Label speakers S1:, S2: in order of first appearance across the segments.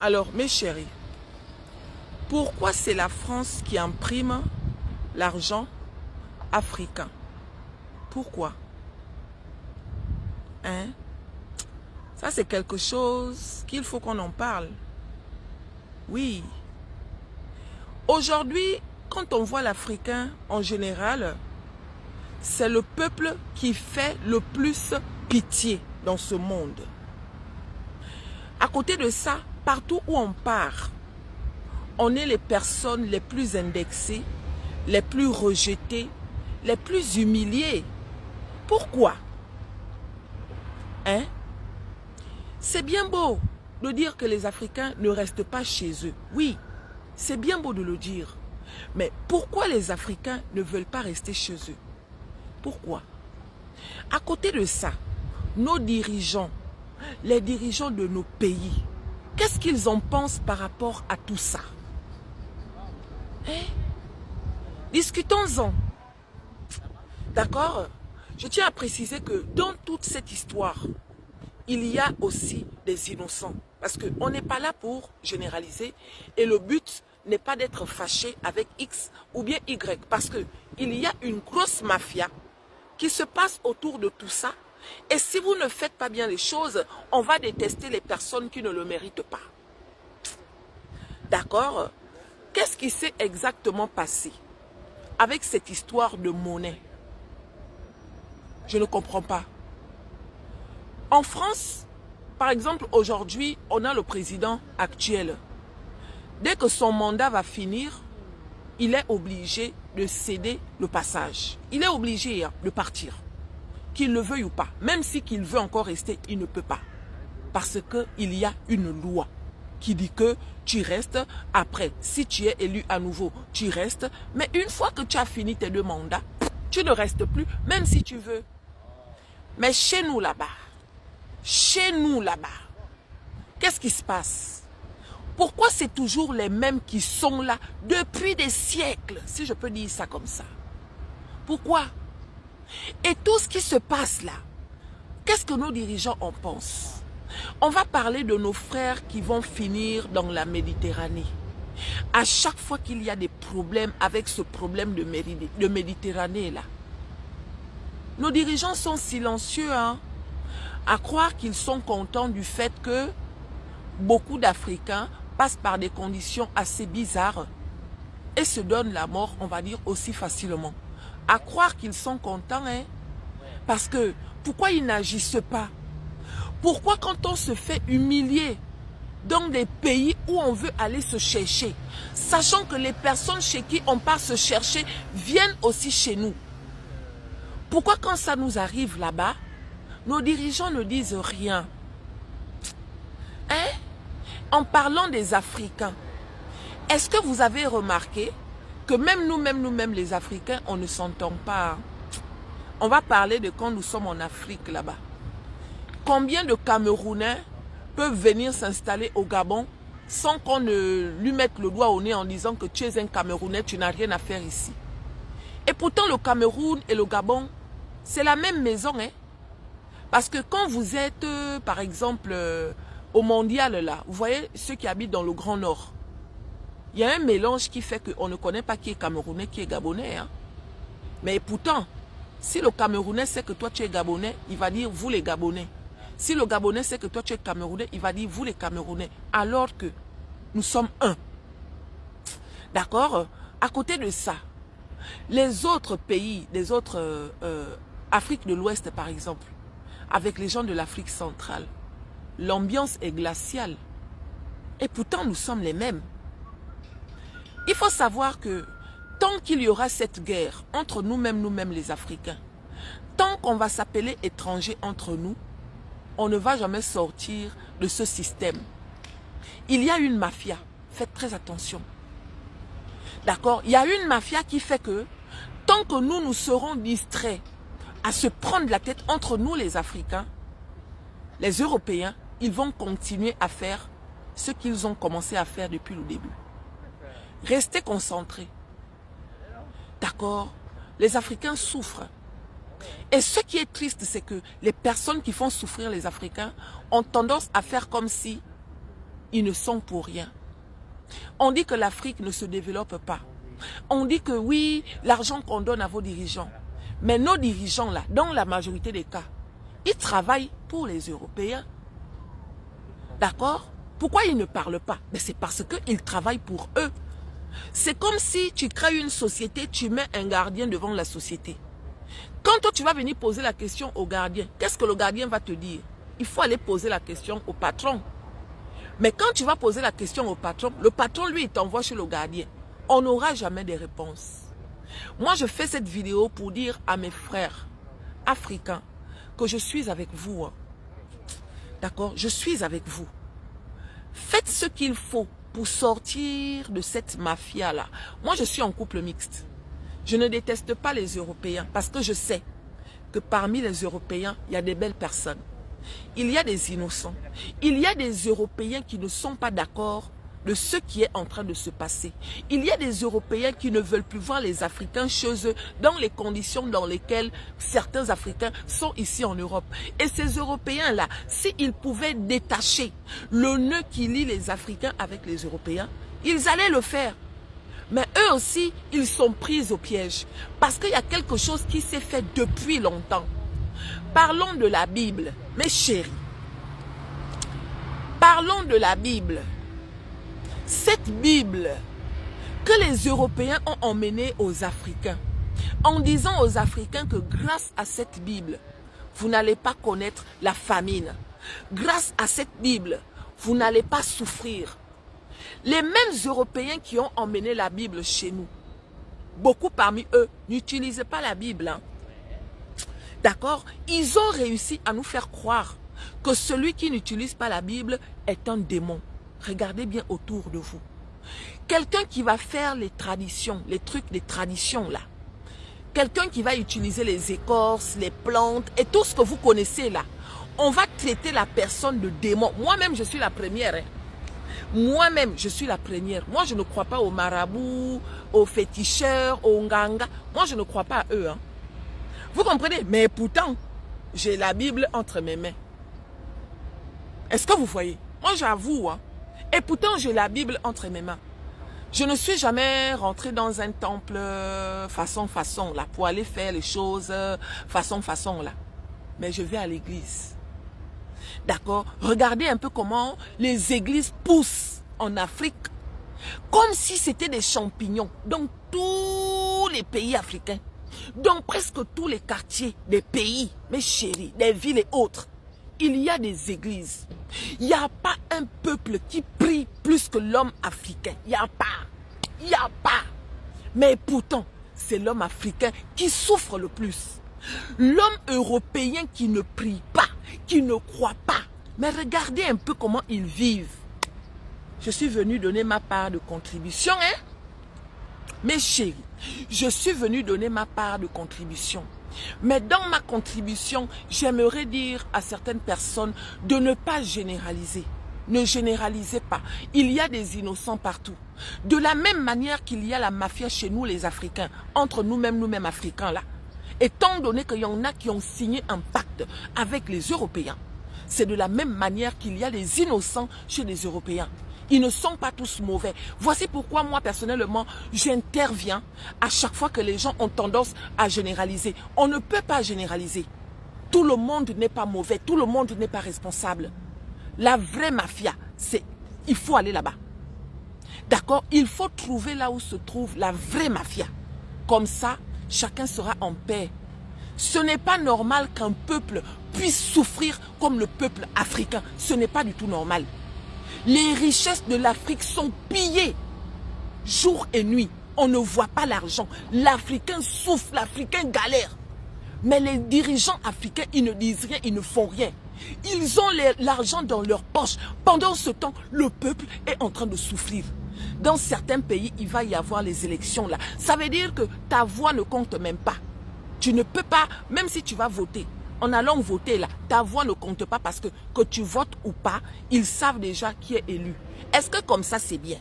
S1: Alors, mes chéris, pourquoi c'est la France qui imprime l'argent africain? Pourquoi? Hein? Ça, c'est quelque chose qu'il faut qu'on en parle. Oui. Aujourd'hui, quand on voit l'Africain en général, c'est le peuple qui fait le plus pitié dans ce monde. À côté de ça, partout où on part, on est les personnes les plus indexées, les plus rejetées, les plus humiliées. Pourquoi? Hein? C'est bien beau de dire que les Africains ne restent pas chez eux. Oui, c'est bien beau de le dire. Mais pourquoi les Africains ne veulent pas rester chez eux? Pourquoi? À côté de ça, nos dirigeants, les dirigeants de nos pays, qu'est-ce qu'ils en pensent par rapport à tout ça? Hein? Discutons-en. D'accord? Je tiens à préciser que dans toute cette histoire, il y a aussi des innocents. Parce qu'on n'est pas là pour généraliser. Et le but n'est pas d'être fâché avec X ou bien Y. Parce qu'il y a une grosse mafia qui se passe autour de tout ça. Et si vous ne faites pas bien les choses, on va détester les personnes qui ne le méritent pas. D'accord? Qu'est-ce qui s'est exactement passé avec cette histoire de monnaie? Je ne comprends pas. En France, par exemple, aujourd'hui, on a le président actuel. Dès que son mandat va finir, il est obligé de céder le passage. Il est obligé de partir. Qu'il le veuille ou pas. Même si qu'il veut encore rester, il ne peut pas. Parce qu'il y a une loi qui dit que tu restes. Après, si tu es élu à nouveau, tu restes. Mais une fois que tu as fini tes 2 mandats, tu ne restes plus, même si tu veux. Mais chez nous là-bas, qu'est-ce qui se passe? Pourquoi c'est toujours les mêmes qui sont là depuis des siècles, si je peux dire ça comme ça? Pourquoi? Et tout ce qui se passe là, qu'est-ce que nos dirigeants en pensent? On va parler de nos frères qui vont finir dans la Méditerranée. À chaque fois qu'il y a des problèmes avec ce problème de Méditerranée là, nos dirigeants sont silencieux, hein? À croire qu'ils sont contents du fait que beaucoup d'Africains passent par des conditions assez bizarres et se donnent la mort, on va dire, aussi facilement. À croire qu'ils sont contents, hein? Parce que, pourquoi ils n'agissent pas? Pourquoi quand on se fait humilier dans des pays où on veut aller se chercher, sachant que les personnes chez qui on part se chercher viennent aussi chez nous? Pourquoi quand ça nous arrive là-bas, nos dirigeants ne disent rien? Hein? En parlant des Africains, est-ce que vous avez remarqué que même nous-mêmes les Africains, on ne s'entend pas? On va parler de quand nous sommes en Afrique là-bas. Combien de Camerounais peuvent venir s'installer au Gabon sans qu'on ne lui mette le doigt au nez en disant que tu es un Camerounais, tu n'as rien à faire ici? Et pourtant le Cameroun et le Gabon, c'est la même maison, hein? Parce que quand vous êtes, par exemple, au mondial, là, vous voyez ceux qui habitent dans le Grand Nord, il y a un mélange qui fait qu'on ne connaît pas qui est Camerounais, qui est Gabonais. Hein? Mais pourtant, si le Camerounais sait que toi tu es Gabonais, il va dire vous les Gabonais. Si le Gabonais sait que toi tu es Camerounais, il va dire vous les Camerounais. Alors que nous sommes un. D'accord? À côté de ça, les autres pays, les autres Afrique de l'Ouest par exemple, avec les gens de l'Afrique centrale, l'ambiance est glaciale. Et pourtant, nous sommes les mêmes. Il faut savoir que tant qu'il y aura cette guerre entre nous-mêmes les Africains, tant qu'on va s'appeler étrangers entre nous, on ne va jamais sortir de ce système. Il y a une mafia. Faites très attention. D'accord? Il y a une mafia qui fait que tant que nous serons distraits à se prendre la tête entre nous les Africains, les Européens, ils vont continuer à faire ce qu'ils ont commencé à faire depuis le début. Restez concentrés. D'accord? Les Africains souffrent. Et ce qui est triste, c'est que les personnes qui font souffrir les Africains ont tendance à faire comme si ils ne sont pour rien. On dit que l'Afrique ne se développe pas. On dit que oui, l'argent qu'on donne à vos dirigeants. Mais nos dirigeants là, dans la majorité des cas, ils travaillent pour les Européens. D'accord? Pourquoi ils ne parlent pas? Mais c'est parce qu'ils travaillent pour eux. C'est comme si tu crées une société, tu mets un gardien devant la société. Quand toi tu vas venir poser la question au gardien, qu'est-ce que le gardien va te dire? Il faut aller poser la question au patron. Mais quand tu vas poser la question au patron, le patron lui il t'envoie chez le gardien. On n'aura jamais de réponse. Moi je fais cette vidéo pour dire à mes frères africains que je suis avec vous. Hein. D'accord? Je suis avec vous. Faites ce qu'il faut pour sortir de cette mafia-là. Moi, je suis en couple mixte. Je ne déteste pas les Européens parce que je sais que parmi les Européens, il y a des belles personnes. Il y a des innocents. Il y a des Européens qui ne sont pas d'accord de ce qui est en train de se passer. Il y a des Européens qui ne veulent plus voir les Africains chez eux dans les conditions dans lesquelles certains Africains sont ici en Europe. Et ces Européens-là, s'ils pouvaient détacher le nœud qui lie les Africains avec les Européens, ils allaient le faire. Mais eux aussi, ils sont pris au piège. Parce qu'il y a quelque chose qui s'est fait depuis longtemps. Parlons de la Bible, mes chéris. Parlons de la Bible. Cette Bible que les Européens ont emmenée aux Africains, en disant aux Africains que grâce à cette Bible, vous n'allez pas connaître la famine. Grâce à cette Bible, vous n'allez pas souffrir. Les mêmes Européens qui ont emmené la Bible chez nous, beaucoup parmi eux n'utilisaient pas la Bible. Hein. D'accord? Ils ont réussi à nous faire croire que celui qui n'utilise pas la Bible est un démon. Regardez bien autour de vous. Quelqu'un qui va faire les traditions, les trucs des traditions là. Quelqu'un qui va utiliser les écorces, les plantes et tout ce que vous connaissez là. On va traiter la personne de démon. Moi-même, je suis la première. Hein. Moi-même, je suis la première. Moi, je ne crois pas aux marabouts, aux féticheurs, aux nganga. Moi, je ne crois pas à eux. Hein. Vous comprenez? Mais pourtant, j'ai la Bible entre mes mains. Est-ce que vous voyez? Moi, j'avoue, hein. Et pourtant, j'ai la Bible entre mes mains. Je ne suis jamais rentrée dans un temple façon là, pour aller faire les choses façon là. Mais je vais à l'église. D'accord? Regardez un peu comment les églises poussent en Afrique. Comme si c'était des champignons. Dans tous les pays africains. Dans presque tous les quartiers des pays, mes chéris, des villes et autres. Il y a des églises. Il n'y a pas un peuple qui prie plus que l'homme africain. Il n'y a pas. Il n'y a pas. Mais pourtant, c'est l'homme africain qui souffre le plus. L'homme européen qui ne prie pas, qui ne croit pas. Mais regardez un peu comment ils vivent. Je suis venu donner ma part de contribution, hein? Mes chéris, je suis venu donner ma part de contribution. Mais dans ma contribution, j'aimerais dire à certaines personnes de ne pas généraliser. Ne généralisez pas. Il y a des innocents partout. De la même manière qu'il y a la mafia chez nous les Africains, entre nous-mêmes Africains là. Étant donné qu'il y en a qui ont signé un pacte avec les Européens, c'est de la même manière qu'il y a des innocents chez les Européens. Ils ne sont pas tous mauvais. Voici pourquoi moi, personnellement, j'interviens à chaque fois que les gens ont tendance à généraliser. On ne peut pas généraliser. Tout le monde n'est pas mauvais. Tout le monde n'est pas responsable. La vraie mafia, c'est... Il faut aller là-bas. D'accord? Il faut trouver là où se trouve la vraie mafia. Comme ça, chacun sera en paix. Ce n'est pas normal qu'un peuple puisse souffrir comme le peuple africain. Ce n'est pas du tout normal. Les richesses de l'Afrique sont pillées jour et nuit. On ne voit pas l'argent. L'Africain souffre, l'Africain galère. Mais les dirigeants africains, ils ne disent rien, ils ne font rien. Ils ont l'argent dans leur poche. Pendant ce temps, le peuple est en train de souffrir. Dans certains pays, il va y avoir les élections là. Ça veut dire que ta voix ne compte même pas. Tu ne peux pas, même si tu vas voter, en allant voter là, ta voix ne compte pas parce que tu votes ou pas, ils savent déjà qui est élu. Est-ce que comme ça c'est bien?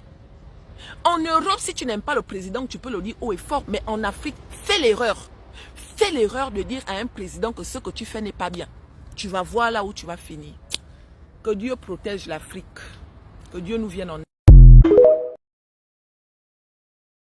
S1: En Europe, si tu n'aimes pas le président, tu peux le dire haut et fort, mais en Afrique, fais l'erreur. Fais l'erreur de dire à un président que ce que tu fais n'est pas bien. Tu vas voir là où tu vas finir. Que Dieu protège l'Afrique. Que Dieu nous vienne en